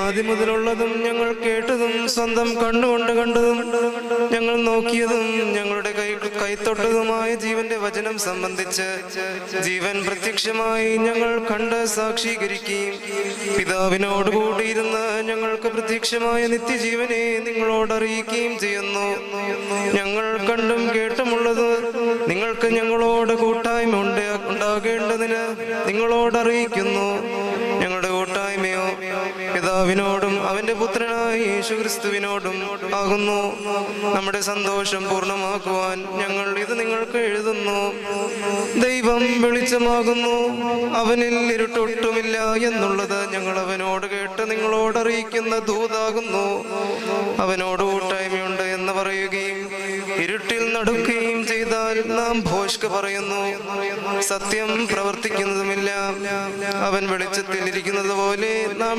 ആദ്യം മുതലുള്ളതും ഞങ്ങൾ കേട്ടതും സ്വന്തം കണ്ണുകൊണ്ട് കണ്ടതും ഞങ്ങൾ നോക്കിയതും ഞങ്ങളുടെ കൈത്തൊട്ടതുമായ ജീവന്റെ വചനം സംബന്ധിച്ച് ജീവൻ പ്രത്യക്ഷമായി ഞങ്ങൾ കണ്ട് സാക്ഷീകരിക്കുകയും പിതാവിനോട് കൂടിയിരുന്ന് ഞങ്ങൾക്ക് പ്രത്യക്ഷമായ നിത്യജീവനെ നിങ്ങളോട് അറിയിക്കുകയും ചെയ്യുന്നു. ഞങ്ങൾ കണ്ടും കേട്ടുമുള്ളത് നിങ്ങൾക്ക് ഞങ്ങളോട് കൂട്ടായ്മ ഉണ്ടാകേണ്ടതിന് നിങ്ങളോട് അറിയിക്കുന്നു. ഞങ്ങളുടെ കൂട്ടായ്മയോ പിതാവിനോടും അവന്റെ പുത്രനായ യേശുക്രിസ്തുവിനോടും ആകുന്നു. നമ്മുടെ സന്തോഷം പൂർണ്ണമാക്കുവാൻ ഞങ്ങൾ ഇത് നിങ്ങൾക്ക് എഴുതുന്നു. ദൈവം വെളിച്ചമാകുന്നു, അവനിൽ ഇരുട്ടൊട്ടുമില്ല എന്നുള്ളത് ഞങ്ങൾ അവനോട് കേട്ട് നിങ്ങളോട് അറിയിക്കുന്ന ദൂതാകുന്നു. അവനോട് കൂട്ടായ്മയുണ്ട് എന്ന് പറയുകയും ഇരുട്ടിൽ നടക്കുകയും ചെയ്താൽ നാം ഭോഷ്ക് പറയുന്നു, സത്യം പ്രവർത്തിക്കുന്നതുമില്ല. അവൻ വെളിച്ചത്തിൽ ഇരിക്കുന്നത് പോലെ നാം